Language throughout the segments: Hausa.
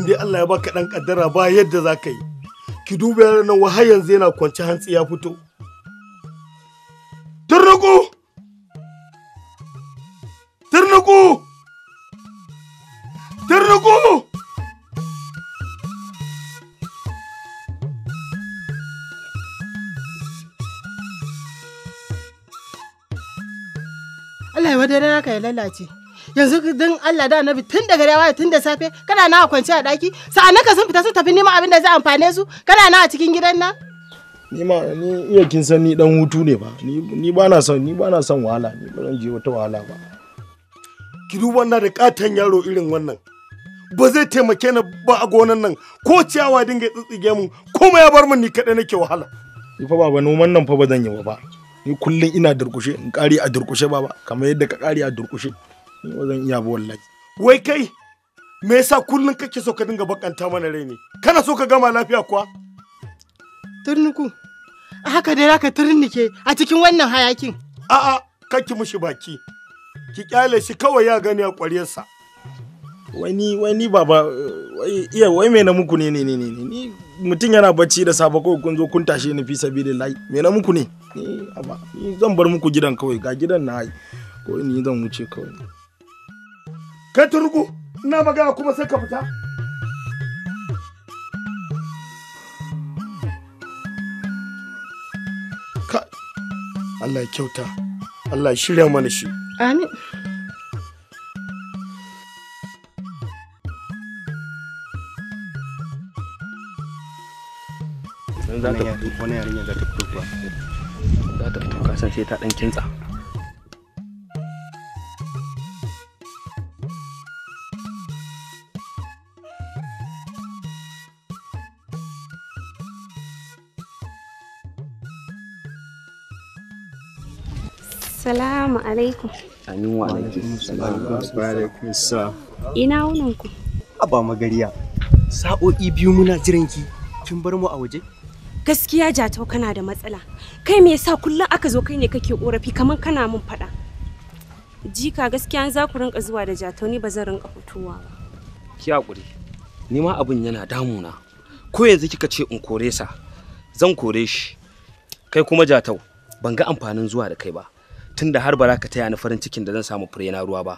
in dai Allah ya baka dan kaddara ba yadda za ka yi. Ki duba yaran nan har yanzu yana kwance hantsi ya fito. Turnuku! Turnuku! Turnuku! Allah ya wadare naka ya lalace. Yanzu dan Allah da Annabi tun daga rewa tun da safe kana na kwance a daki sa'annaka sun fita sun tafi neman abin da zai amfane su kana na a cikin gidan nan. Ni iya kin san ni dan hutu ne ba. Ni ba na son wahala, ni ba zan je wata wahala ba. Ki duba na da katan yaro irin wannan. Ba zai taimake ni ba a gonan nan ko ciyawa dinga tsitsige mun komai ya bar mun ni kadai nake wahala. Ni fa baba noman nan fa ba zan yi ba. Ni kullun ina durkushe in kare a durkushe baba kamar yadda ka kare a durkushe. Ni ba zan iya ba wallahi. Wai kai me yasa kullun kake so ka dinga bakanta mana rai ne? Kana so ka gama lafiya kuwa? Turnuku haka dai zaka turnike a cikin wannan hayakin. A'a kake mushi baki. Ki kyale shi kawai ya gani a ƙwaryarsa. Wai ni baba wai me na muku ne ni mutum yana bacci da safe kawai kun zo kun tashe ni fi sabilillahi me na muku ne ni zan bar muku gidan kawai ga gidan na ai ko ni zan wuce kawai. Kai Turku ina magana kuma sai ka fita. Allah ya kyauta, Allah ya shirya mana shi. Amin. Za ta fito wani yarinya za ta fito kuwa. Za ta fito kasan sai ta dan kintsa. Salamu alaikum. Amin wa alaikum salam. Ina wunin ku? Aba magariya. Sa'o'i biyu muna jiran ki. Kin bar mu a waje? Gaskiya Jatau kana da matsala. Kai me yasa kullum aka zo kai ne kake korafi kaman kana mun fada? Jika gaskiya za ku rinka zuwa da Jatau ni ba zan rinka fitowa ba. Ki hakuri. Ni ma abun yana damuna. Ko yanzu kika ce in kore sa, zan kore shi. Kai kuma Jatau, ban ga amfanin zuwa da kai ba. Tunda har ba za ka taya ni farin cikin da zan samu fure na ruwa ba.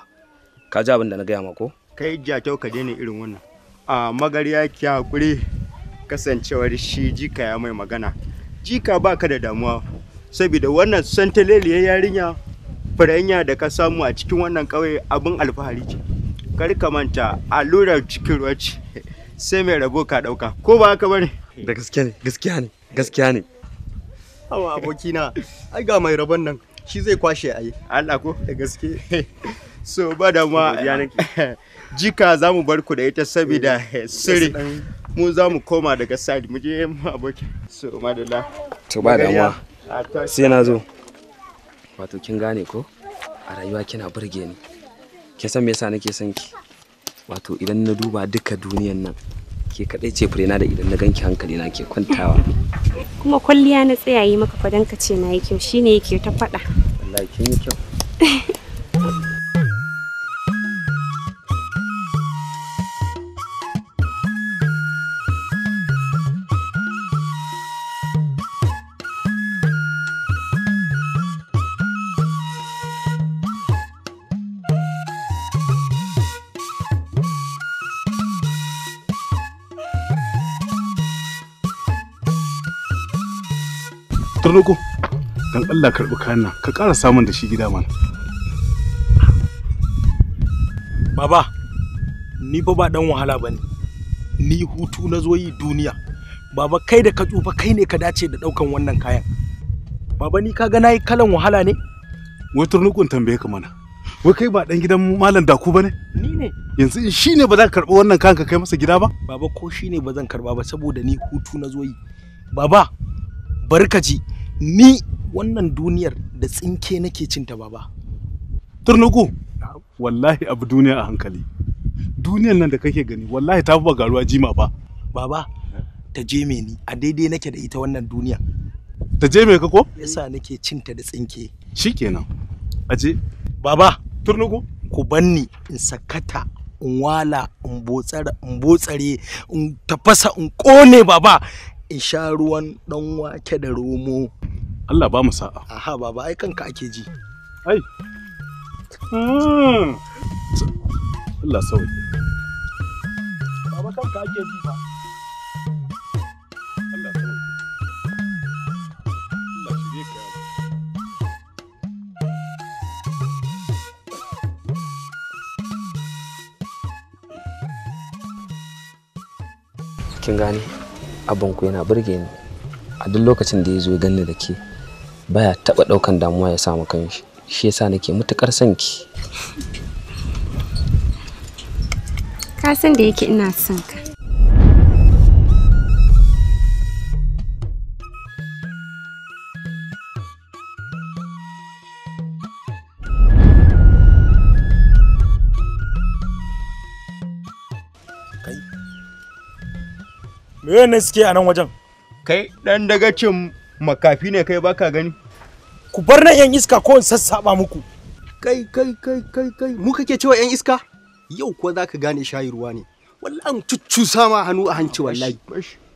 Ka ji abin da na gaya ma ko? Kai Jatau ka daina irin wannan. A magariya ki hakuri kasancewar shi jika ya mai magana. Jika baka da damuwa saboda wannan santaleliyar yarinya faranya da ka samu a cikin wannan kauye abin alfahari ce. Kar ka manta allurar cikin ruwa ce sai mai rabo ka dauka ko ba haka bane? Da gaskiya ne. Hawa abokina ai ga mai rabon nan shi zai kwashe ai. Allah ko da gaske. So ba da ma jika za mu bar ku da ita saboda sirri mu za mu koma daga side mu je mu aboki. So madalla. To ba damuwa. Sai na zo. Wato kin gane ko? A rayuwa kina burge ni. Kin san me yasa nake son ki? Wato idan na duba duka duniyan nan ke kadai ce fure na da idan na ganki hankali na ke kwantawa. Kuma kwalliya na tsayayi maka fadan ka ce na yi kyau shine yake ta fada. Wallahi kin yi kyau. Turnuku, dan Allah karɓi kayan nan, ka ƙara samun da shi gida mana. Baba, ni fa ba dan wahala bane. Ni hutu na zo yi duniya. Baba kai da ka tsufa kai ne ka dace da ɗaukan wannan kayan. Baba ni kaga nayi kalan wahala ne? Wai Turnukun tambaye ka mana. Wai kai ba dan gidan Malam Daku bane? Ni ne. Yanzu shi ne ba za ka karɓi wannan kayan ka kai masa gida ba? Baba ko shi ne ba zan karɓa ba saboda ni hutu na zo yi. Baba, barkaji. Ni wannan duniyar da tsinke nake cinta baba. Turnuku, wallahi abu duniya a hankali. Duniyar nan da kake gani wallahi ta fi garuwa jima ba. Baba, ta je me ni a daidai nake da ita wannan duniya. Ta je me ka ko? Yasa nake cinta da tsinke. Shikenan. Aje. Baba, Turnuku, ku banni in sakata in wala in botsare in tafasa in kone baba in sha ruwan dan wake da romo. Allah ba mu sa'a. Aha baba ai kanka ake ji. Ai. Allah sauki. Baba kanka ake ji fa. Allah sauki. Allah shirye ka. Kin gane abinku yana burge ni a duk lokacin da ya zo ganni da ke baya taba daukan damuwa ya samu kanshi, shi yasa nake mutukar son ki. Ka san da yake ina son ka. Me ne suke a nan wajen? Kai dan dagacin makafi ne kai baka gani? Ku bar nan yan iska ko in sassaba muku. Kai mu kake cewa yan iska? Yau ko zaka gane shayirwa ne. Wallahi cuccusa ma hannu a hanci wallahi.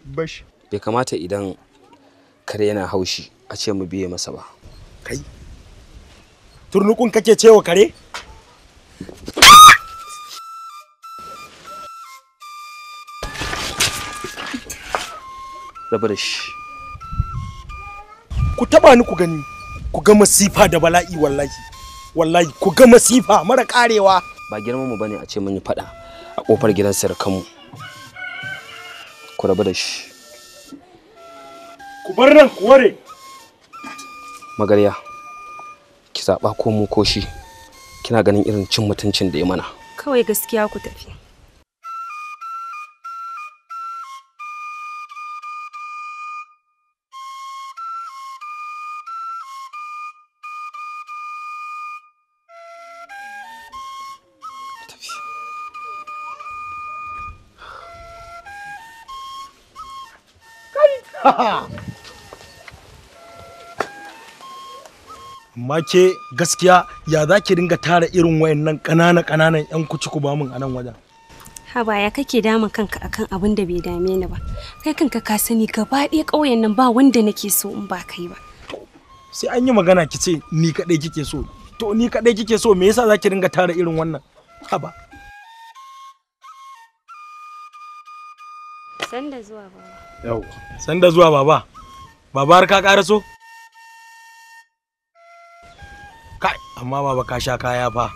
Bash. Bai kamata idan kare yana haushi a ce mu biye masa ba. Kai turnukun kake cewa kare? Rabu da shi. Ku taba ni ku gani, ku ga masifa da bala'i wallahi ku ga masifa mara karewa. Ba girman mu bane a ce mun yi fada a kofar gidan sirkan mu. Ku rabu da shi. Ku bar nan ku ware. Magarya, ki zaba ko mu ko shi. Kina ganin irin cin mutuncin da ya mana. Kawai gaskiya ku tafi. Amma ke gaskiya ya za ki dinga tara irin wayannan ƙananan 'yan kuci ku bamun a nan wajen. Haba ya kake damun kanka akan abin da bai dame ni ba. Kai kanka ka sani gaba ɗaya ƙauyen nan ba wanda nake so in ba kai ba. Sai an yi magana ki ce ni kaɗai kike so. To ni kaɗai kike so me yasa za ki dinga tara irin wannan? Haba. Sanda zuwa baba. Yau. Sanda zuwa baba. Baba har ka ƙara so? Kai, amma baba ka sha kaya fa.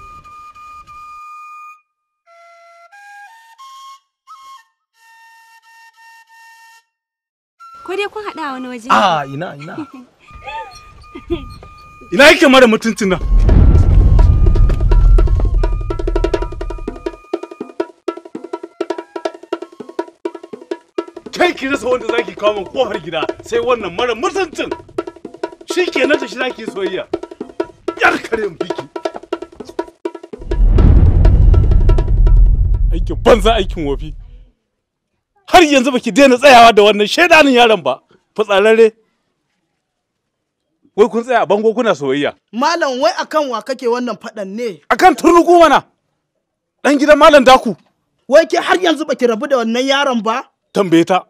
Ko dai kun haɗa wani waje? Ah, ina. Ina yake mara mutuncin nan? Kai ki rasa wanda zaki kawo min kofar gida sai wannan mara mutuncin. Shi kenan da shi zaki soyayya. Yar kare in fiki. Aikin banza aikin wofi. Har yanzu baki daina tsayawa da wannan shedanin yaron ba. Fitsararre. Wai kun tsaya a bango kuna soyayya. Malam wai akan wa kake wannan faɗan ne? Akan turnuku mana. Dan gidan Malam Daku. Wai ke har yanzu baki rabu da wannan yaron ba? Tambaye ta.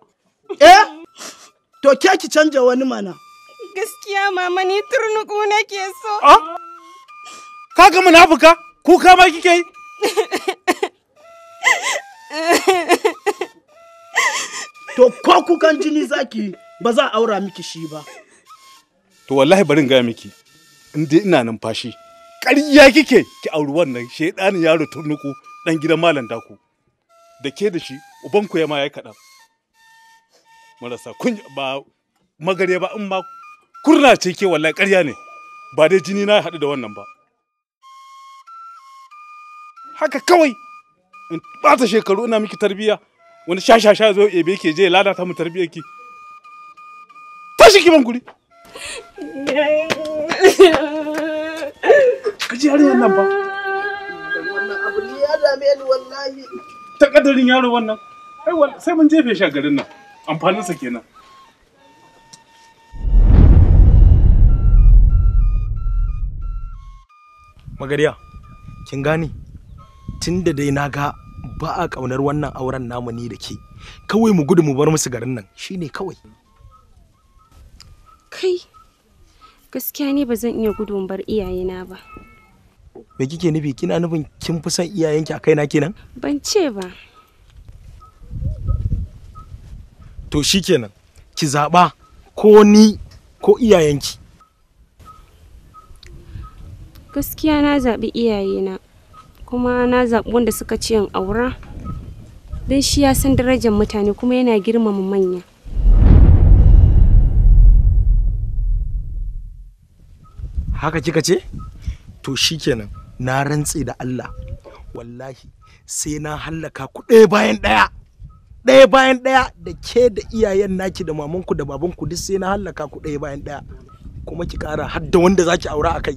To ke ki canja wani mana. Gaskiya mama ni turnuku nake so. Kaga munafuka? Kuka ma kike yi? To ko kukan jini zaki ba za a aura miki shi ba. To wallahi bari in gaya miki. In dai ina numfashi. Ƙarya kike ki auri wannan shedanin yaro turnuku dan gidan Malam Daku. Da ke da shi ubanku ya ma yayi kaɗan. Marasa kun ba magare ba in ma kurna ce ke wallahi ƙarya ne. Ba dai jini na haɗu da wannan ba. Haka kawai in ɓata shekaru ina miki tarbiyya wani shashasha zo ebe ke je lalata mu tarbiyyar ki. Tashi ki ban guri. Kaji yarinyar nan ba. Wannan abu ne ya dame ni wallahi. Ta kadarin yaro wannan. Ai sai mun jefe shi a garin nan. Amfaninsa kenan. Magariya, kin gane? Tunda dai na ga ba a ƙaunar wannan auren namu ni da ke. Kawai mu gudu mu bar musu garin nan shine kawai. Kai, gaskiya ne ba zan iya gudun bar iyayena ba. Me kike nufi? Kina nufin kin fi son iyayenki a kaina kenan? Ban ce ba. To shikenan, ki zaɓa ko ni ko iyayenki. Gaskiya na zaɓi iyayena, kuma na zaɓi wanda suka ce in aura. Don shi ya san darajar mutane kuma yana girmama manya. Haka kika ce? To shikenan, na rantse da Allah. Wallahi sai na hallaka ku ɗaya bayan ɗaya. Ɗaya bayan ɗaya da ke da iyayen naki da mamanku da babanku duk sai na hallaka ku ɗaya bayan ɗaya. Kuma ki ƙara har da wanda zaki aura a kai.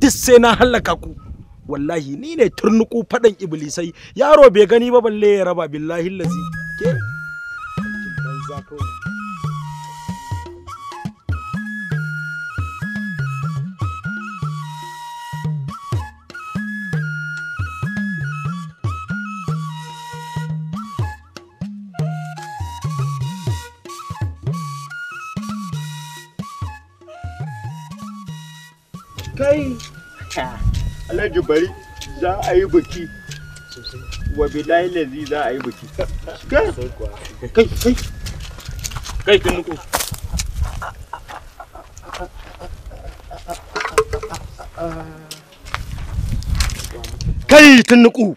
Duk sai na hallaka ku. Wallahi ni ne turnuku faɗan iblisai. Yaro bai gani ba balle ya raba billahi lazi. Ke? Banza kawai. Kai, Alhaji bari za a yi biki. Wa bilahi lazi za a yi biki. Kai tunuku. Kai tunuku.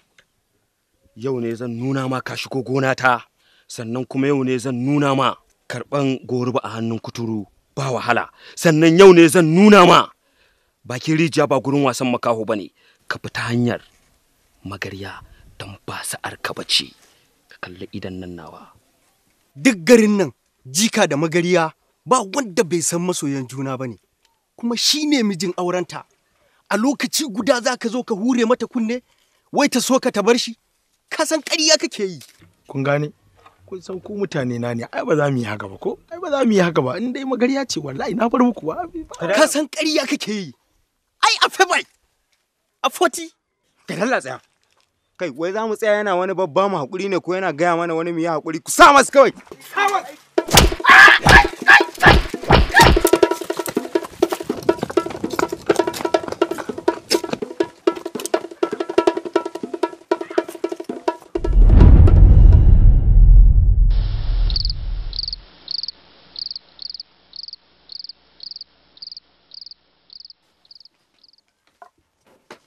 Yau ne zan nuna ma ka shigo gona ta, sannan kuma yau ne zan nuna ma karban goruba a hannun kuturu ba wahala. Sannan yau ne zan nuna ma bakin rijiya ba gurin wasan makaho bane, ka fita hanyar magarya don ba sa'ar ka bace. Ka kalli idan nan nawa. Duk garin nan jika da magariya ba wanda bai san masoyan juna bane, kuma shine mijin aurenta. A lokaci guda za ka zo ka hure mata kunne, wai ta so ka ta bar shi? Ka san ƙarya kake yi. Kun gane? Kun san ku mutane na ne, ai ba za mu yi haka ba ko? Ai ba za mu yi haka ba, in dai magariya ce wallahi na bar muku ba. Ka san ƙarya kake yi. Ai a febai, a 40. Ka tsaya. Kai, wai za mu tsaya yana wani babba mu haƙuri ne ko yana gaya mana wani mu yi haƙuri? Ku sa masu kawai.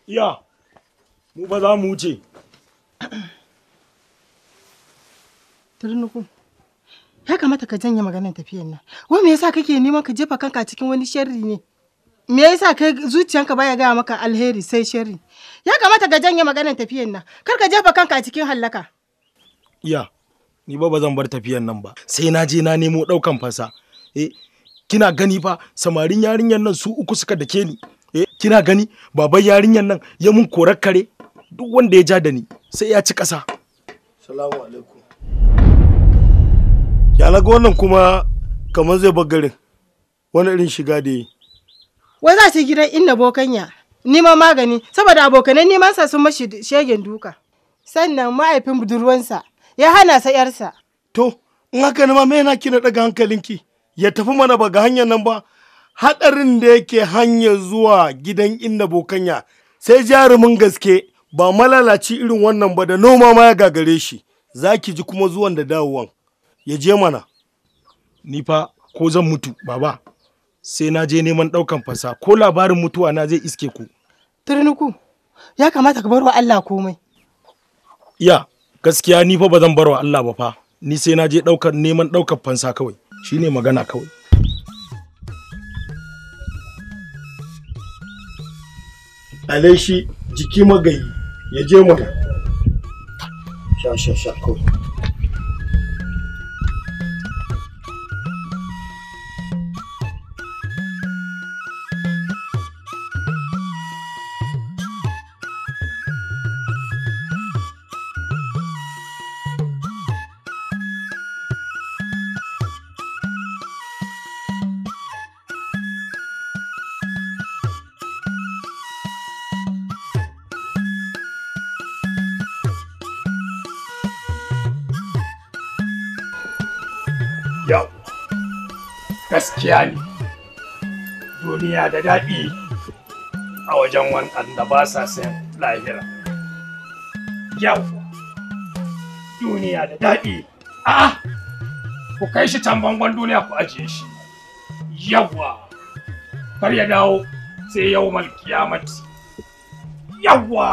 Iya, mu ba za mu wuce. Turnuku, ya kamata ka janye maganar tafiyan nan. Wai me yasa kake neman ka jefa kanka cikin wani sharri ne? Me yasa kai zuciyanka baya gaya maka alheri sai sharri? Ya kamata ka janye maganar tafiyan nan. Kar ka jefa kanka cikin hallaka. Iya, ni ba zan bar tafiyan nan ba. Sai na je na nemo ɗaukan fansa. Kina gani fa samarin yarinyar nan su uku suka dake ni. Kina gani baban yarinyar nan ya mun korar kare, duk wanda ya ja da ni sai ya ci ƙasa. Salamu alaikum. Ya naga wannan kuma kamar zai bar garin. Wani irin shiga da yi. Wai za su gidan inda bokanya neman magani saboda abokanan neman sa sun mashi shegen duka. Sannan mahaifin budurwansa ya hana sa yarsa. To, in haka ne ma me yana kina daga hankalinki? Ya tafi mana ba ga hanyar nan ba. Haɗarin da yake hanyar zuwa gidan inda bokanya sai jarumin gaske ba malalaci irin wannan ba da noma ma ya gagare shi. Za ki ji kuma zuwan da dawowan. Ya je mana. Ni fa ko zan mutu baba sai na je neman ɗaukan fasa ko labarin mutuwa na zai iske ku. Turnuku, ya kamata ka bar wa Allah komai. Iya, gaskiya ni fa ba zan bar wa Allah ba fa. Ni sai na je neman ɗaukan fansa kawai. Shine magana kawai. Alai shi jiki magayi ya je mana. Sha kawai. Yau, gaskiya ne, duniya da daɗi a wajen waɗanda ba sa sayan lahira. Yau, duniya da daɗi. A'a, ku kai shi can bangon duniya ku ajiye shi. Yawwa, kar ya dawo sai yau malkiyamati. Yawwa,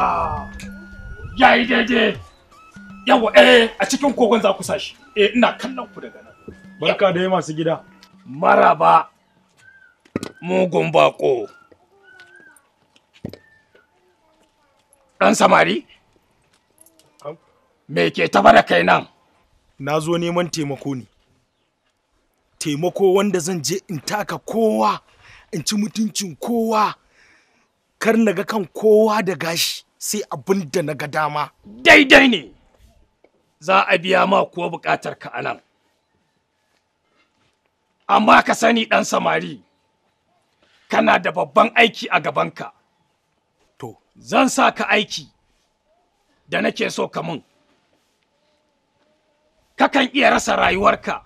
ya yi daidai. Yawwa, a cikin kogon za ku sa shi. Ina kallon ku daga nan. Barka da masu gida. Maraba, mugun bako. Ɗan samari? Me ke taba da kai nan? Na zo neman taimako ne. Taimako wanda zan je in taka kowa, in ci mutuncin kowa, kar na ga kan kowa da gashi sai abin da na ga dama. Daidai ne, za a biya ma kuwa buƙatar ka anan. Amma ka sani ɗan samari, kana da babban aiki a gabanka. To, zan sa ka aiki da nake so ka mun. Kakan iya rasa rayuwarka.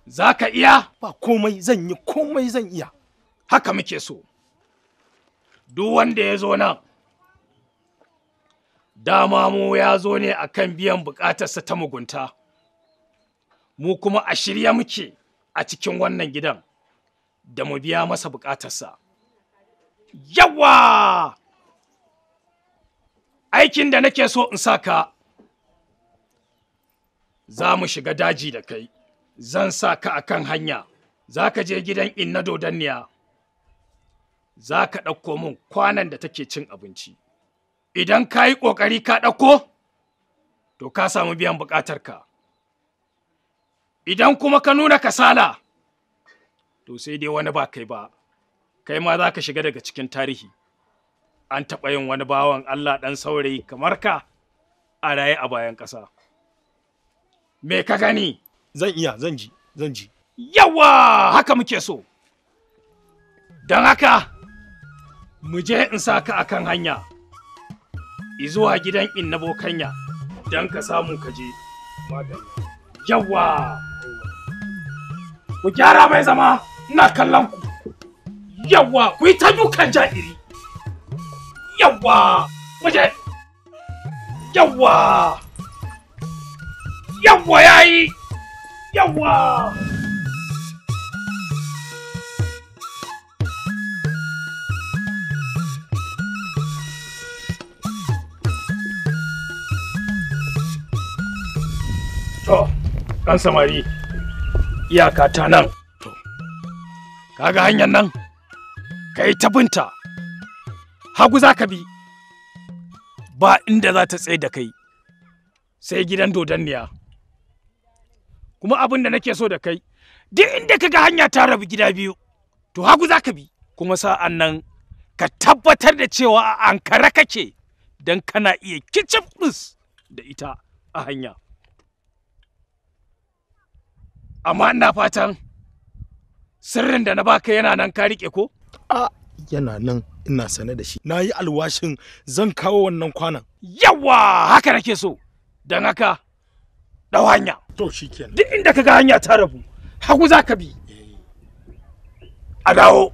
Za ka iya? Ba komai zan yi, komai zan iya. Haka muke so. Duk wanda ya zo nan, dama mu ya zo ne akan biyan bukatarsa ta mugunta. Mu kuma a shirya muke a cikin wannan gidan da mu biya masa bukatarsa. Yawa! Aikin da nake so in saka, za mu shiga daji da kai. Zan sa ka akan hanya. Za ka je gidan inna dodanniya. Za ka ɗauko min kwanan da take cin abinci. Idan ka yi ƙoƙari ka ɗauko, to ka samu biyan buƙatarka. Idan kuma ka nuna kasala, to sai dai wani ba kai ba. Kai ma za ka shiga daga cikin tarihi. An taɓa yin wani bawan Allah ɗan saurayi kamar ka a raye a bayan ƙasa. Me ka gani? Zan iya, zan ji. Yawa! Haka muke so. Don haka, mu je in sa ka akan hanya. Izuwa gidan inna bokanya don ka samu ka je. Yawa! Ku gyara mai zama, ina kallon ku. Yawa! Ku yi ta dukan ja'iri. Yawa! Muje! Yawa! Yawa yayi! Yawa! To, ɗan samari, iyaka ta nan. Kaga hanyar nan? Ka yi ta binta. Hagu za ka bi. Ba inda za ta tsaye da kai. Sai gidan dodanniya. Kuma abin da nake so da kai, duk inda kaga hanya ta rabu gida biyu, to hagu za ka bi. Kuma sa'an nan ka tabbatar da cewa a ankara kake don kana iya kicif da ita a hanya. Amma ina fatan sirrin da na baka yana nan ka riƙe ko? Yana nan, ina sane da shi. Na yi alwashin zan kawo wannan kwanan. Yawa! Haka nake so. Don haka, ɗau hanya. To shi kenan. Duk inda ka ga hanya ta rabu, hagu za ka bi. A dawo.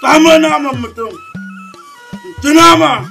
Kama naman mutum. Ci nama.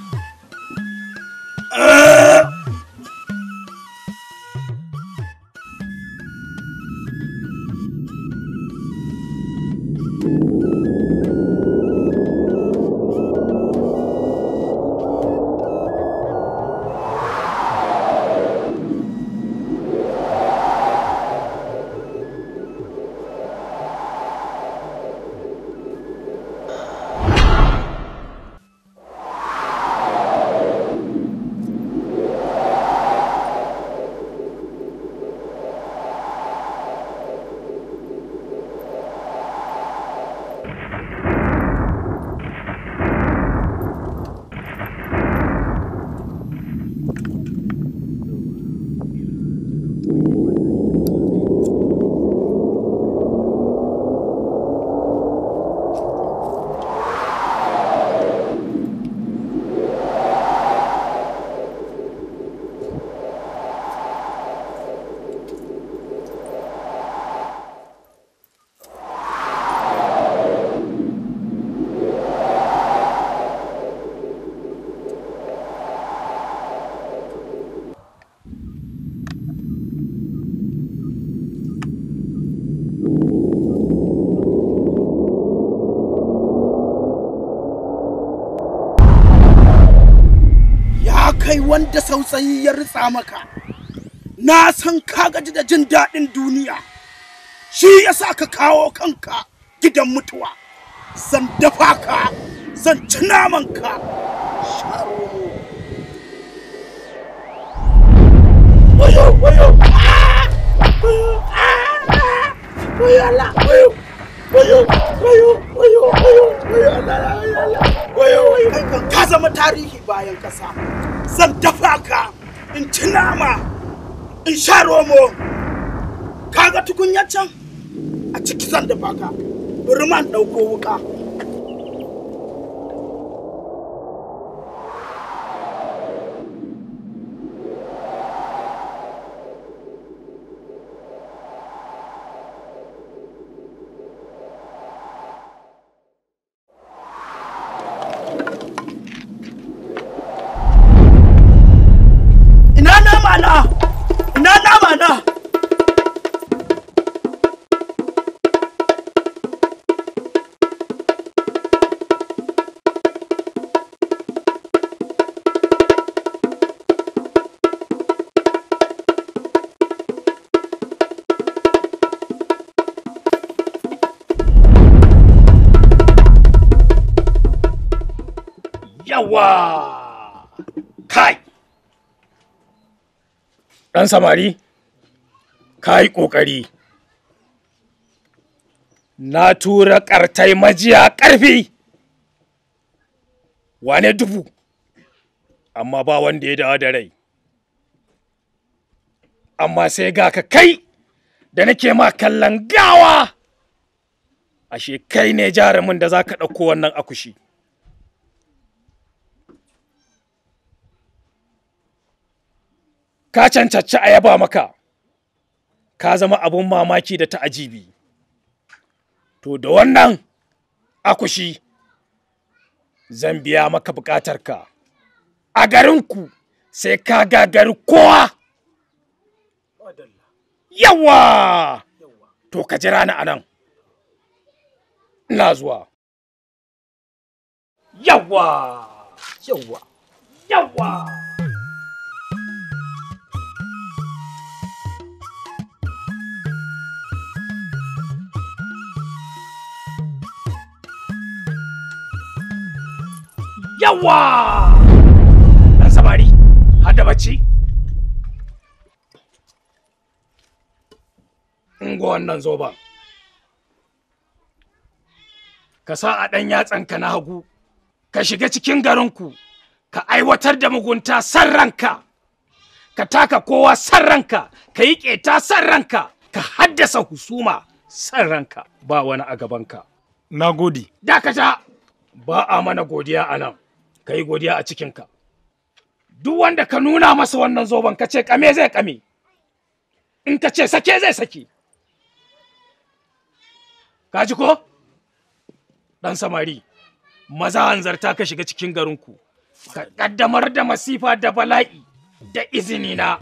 Kai wanda sautsayi ya ritsa maka, na san ka gaji da jin daɗin duniya, shi yasa ka kawo kanka gidan mutuwa. Zan dafa ka, zan ci naman ka. Wayo wayo, wayo Allah, wayo wayo wayo wayo wayo wayo Allah, wayo wayo. Ka zama tarihi bayan kasa. Zan dafa ka in ci nama in sha romo. Kaga tukunyar can a ciki zan dafa ka. Bari man ɗauko wuka. Yawa! Kai! Ɗan samari, ka yi ƙoƙari. Na tura ƙartai majiya ƙarfi. Wane dubu, amma ba wanda ya dawo da rai. Amma sai ga ka kai da nake ma kallon gawa. Ashe kai ne jarumin da za ka ɗauko wannan akushi. Ka cancanci a yaba maka, ka zama abun mamaki da ta'ajibi. To da wannan akushi zan biya maka bukatarka. A garinku sai ka gagari kowa. Yawa! To ka jira ni anan. Ina zuwa. Yawa! Yawa! Yawa! Yawa! Ɗan samari, har da bacci? Ungo wannan zoban. Ka sa a ɗan yatsanka na hagu, ka shiga cikin garinku, ka aiwatar da mugunta san ranka, ka taka kowa san ranka, ka yi ƙeta san ranka, ka haddasa husuma san ranka, ba wani a gabanka. Na gode. Dakata, ba a mana godiya a nan. Ka yi godiya a cikinka. Duk wanda ka nuna masa wannan zoben ka ce kame zai kame, in ka ce sake zai sake. Ka ji ko? Ɗan samari, maza hanzarta ka shiga cikin garinku ka kaddamar da masifa da bala'i da izini na.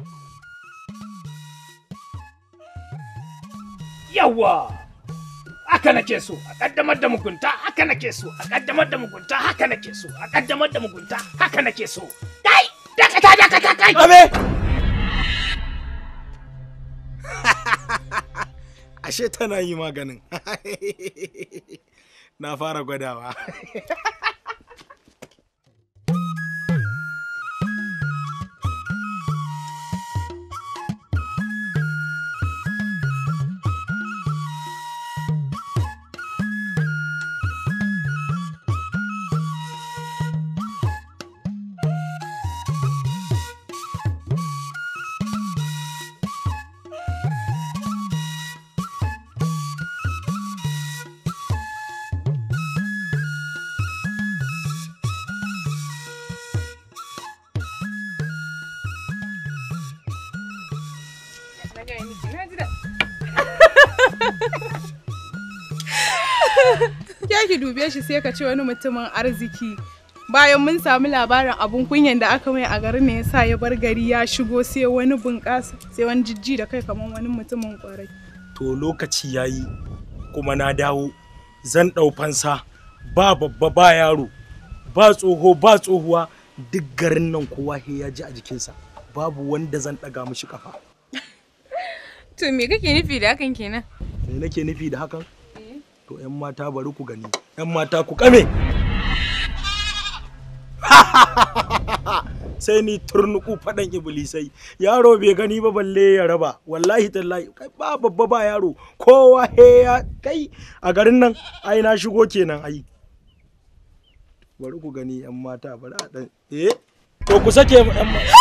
Yawa haka nake so a kaddamar da mugunta, haka nake so a kaddamar da mugunta, haka nake so a kaddamar da mugunta, haka nake so. Kai dakata kai abe ashe tana yi maganin. Na fara gwadawa. Ki dube shi sai ka ce wani mutumin arziki. Bayan mun samu labarin abun kunyan da aka mai a garin ne yasa ya bar gari ya shigo sai wani bunƙasa sai wani jijji da kai kamar wani mutumin kwarai. To lokaci yayi kuma na dawo zan ɗau fansa ba babba ba yaro ba tsoho ba tsohuwa duk garin nan kowa he ya ji a jikinsa babu wanda zan ɗaga mishi kafa. To me kake nufi da hakan kenan? Me nake nufi da hakan? To ƴan mata bari ku gani, ƴan mata ku kame. Sai ni turnuku faɗan iblisai, yaro bai gani ba balle ya raba, wallahi tallahi kai ba babba ba yaro, kowa he ya kai a garin nan ai na shigo kenan ai. Bari ku gani ƴan mata bari a dan to ku sake ƴan mata.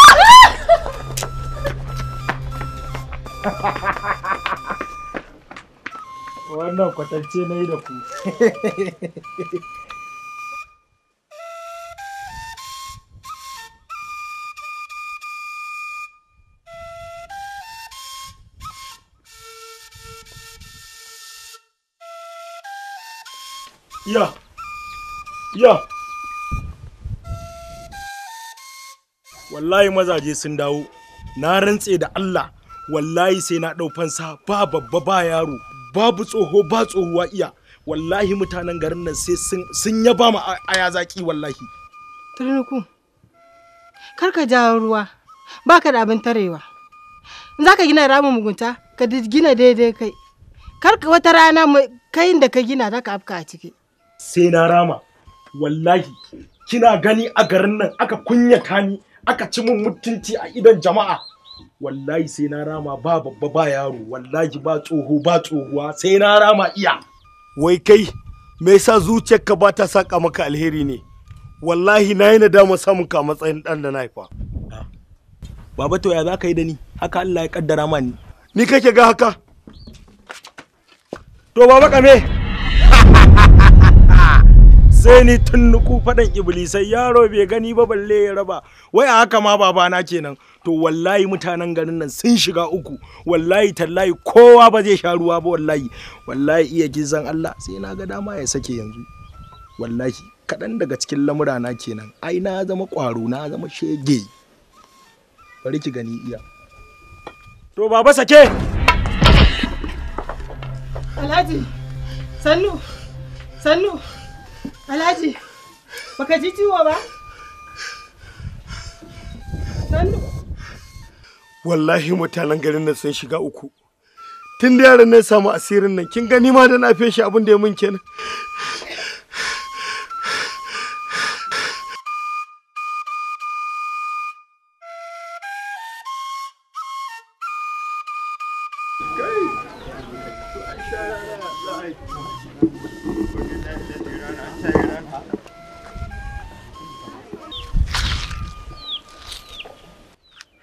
Wannan kwatance na yi da ku. Ya. Wallahi mazaje sun dawo. Na rantse da Allah, wallahi sai na ɗau fansa ba babba ba yaro. Babu tsoho ba tsohuwa iya, wallahi mutanen garin nan sai sun yaba ma aya zaki wallahi. Turnuku, kar ka jawo ruwa, baka da abin tarewa. In za ka gina ramin mugunta, ka gina daidai kai. Kar ka wata rana kayin da ka gina za ka afka a ciki. Sai na rama, wallahi kina gani a garin nan aka kunyata ni, aka ci mun mutunci a idon jama'a. Wallahi sai na rama ba babba ba yaro, wallahi ba tsoho ba tsohuwa, sai na rama iya. Wai kai me yasa zuciyarka ba ta saka maka alheri ne? Wallahi na yi nadama samun ka matsayin dan da na haifa. Baba to ya za ka yi da ni? Haka Allah ya kaddara ma ni. Ni kake ga haka? To baba kame. Sai ni tunnuku faɗan iblisai, yaro bai gani ba balle ya raba. Wai a haka ma babana kenan. To wallahi mutanen garin nan sun shiga uku, wallahi tallahi kowa ba zai sha ruwa ba wallahi iya gizan Allah sai na ga dama ya sake yanzu. Wallahi kaɗan daga cikin lamura na kenan, ai na zama ƙwaro na zama shege. Bari ki gani iya. To baba sake. Alhaji, sannu. Alhaji, baka ji ciwo ba? Sannu. Wallahi mutanen garin nan sun shiga uku. Tun da yaron nan samu asirin nan, kin gani ma da na feshi abin da ya mun kenan.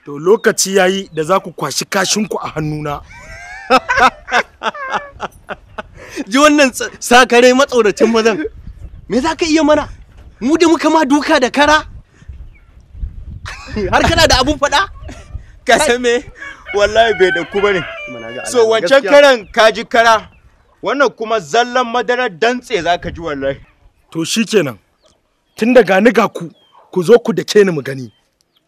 To lokaci yayi da za ku kwashi kashinku a hannuna. Ji wannan sakare matsauracin mazan. Me za ka iya mana? Mu da muka ma duka da kara? Har kana da abun faɗa? Ka san me? Wallahi bai da ku bane. So wancan karan ka ji kara. Wannan kuma zallan madarar dantse za ka ji wallahi. To shikenan. tun daga ni ga ku zo ku dake ni mu gani.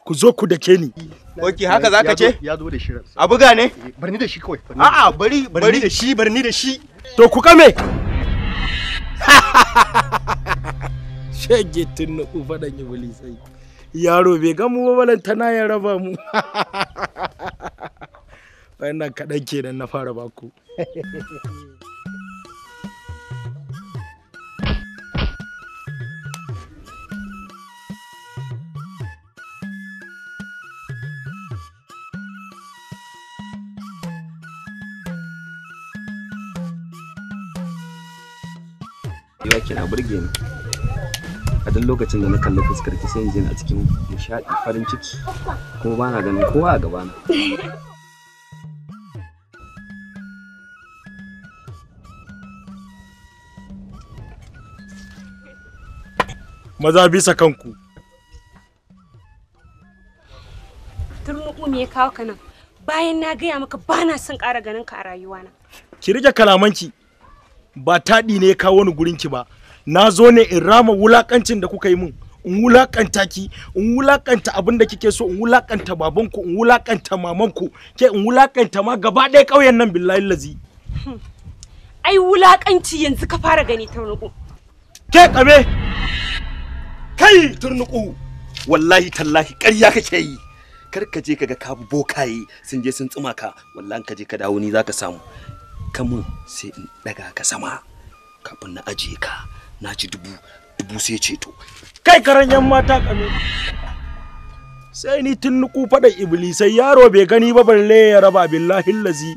Ku zo ku dake ni. Oke haka zaka ce? Ya zo da shirin. A buga ne? Barni da shi kawai. A'a bari da shi, barni da shi. To ku kame. Shege tunnuku faɗan iblisai. Yaro bai ga mu ba tana ya raba mu. Wannan kaɗan kenan na fara baku. Yawa kina burge ni. A duk lokacin da na kalli fuskar ki sai in ji a cikin nishaɗi farin ciki kuma ba na ganin kowa a gabana. Maza bisa kanku. Turnuku me ya kawo ka nan? Bayan na gaya maka ba na son ƙara ganin ka a rayuwana. Ki rike kalamanki. Ba taɗi ne ya kawo ni gurinki ba. Na zo ne in rama wulakancin da kuka yi min. In wulakanta ki, in wulakanta abin da kike so, in wulakanta babanku, in wulakanta mamanku, ke in wulakanta ma gaba ɗaya ƙauyen nan billahi lazi. Ai wulakanci yanzu ka fara gani Turnuku. Ke kame. Kai Turnuku, wallahi tallahi ƙarya kake yi. Kar ka je kaga ka bokaye sun je sun tsuma ka, wallahi ka je ka dawo ni zaka samu. Kamun sai in daga ka sama kafin na ajiye ka. Na ci dubu sai ceto. Kai karanyan mata kame. Sai ni Turnuku faɗan iblisai yaro bai gani ba balle ya raba billahi lazi.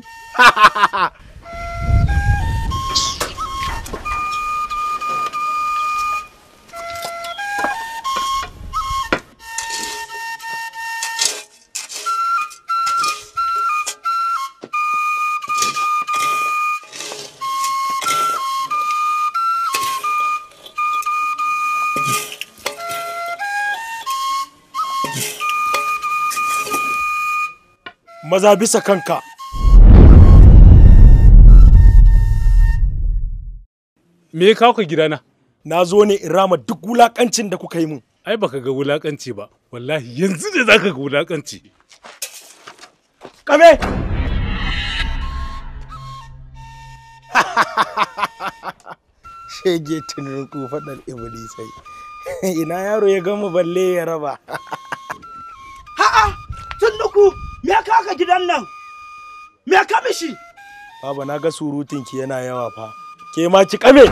Maza bisa kanka. Me ya kawo ka gidana? Na zo ne in rama duk wulakancin da kuka yi min. Ai baka ga wulakanci ba. Wallahi yanzu ne zaka ga wulakanci. Kame. Shege Turnuku faɗar iblisai. Ina yaro ya gama balle ya raba. Ha'a, Turnuku, me ka gidan nan? Me ka mishi? Baba na ga surutun ki yana yawa fa. Ke ma ki kame.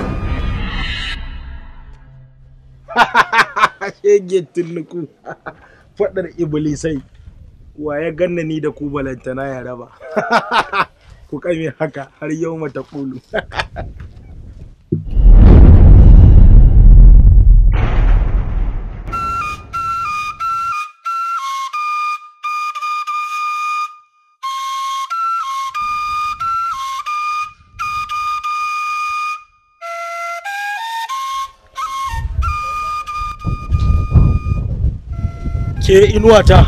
Shege Turnuku faɗar iblisai. Wa ya ganna ni da ku balantana ya raba. Ku kame haka har yau mata kulu. Ke inuwata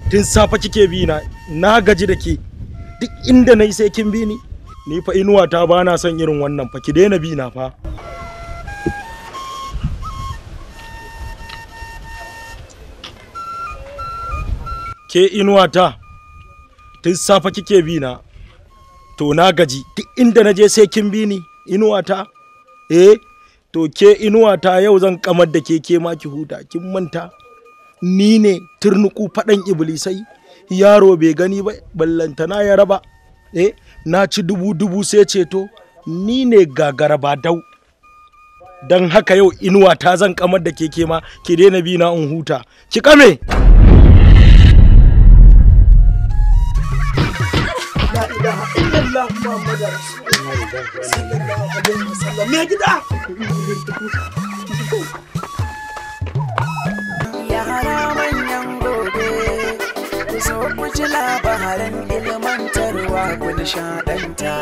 tun safa kike bi na gaji da ke duk inda nayi sai kin bi ni fa inuwata ba na son irin wannan fa ki daina bi na fa. Ke inuwata tun safa kike bi to na gaji duk inda naje sai kin bi ni inuwata. To ke inuwata yau zan kamar da ke ma ki huta kin manta. Ni ne Turnuku faɗan iblisai yaro bai gani ba ballantana ya raba. Na ci dubu sai ceto. Ni ne gagara ba dau. Dan haka yau inuwa ta zan kamar da ke ma ki daina bi na in huta ki kame. La ilaha illallah Muhammadur Rasulullah sallallahu alaihi wasallam. Me gida? Yara manyan gobe, ku zo ku ji labaran ilmantarwa ku nishaɗanta.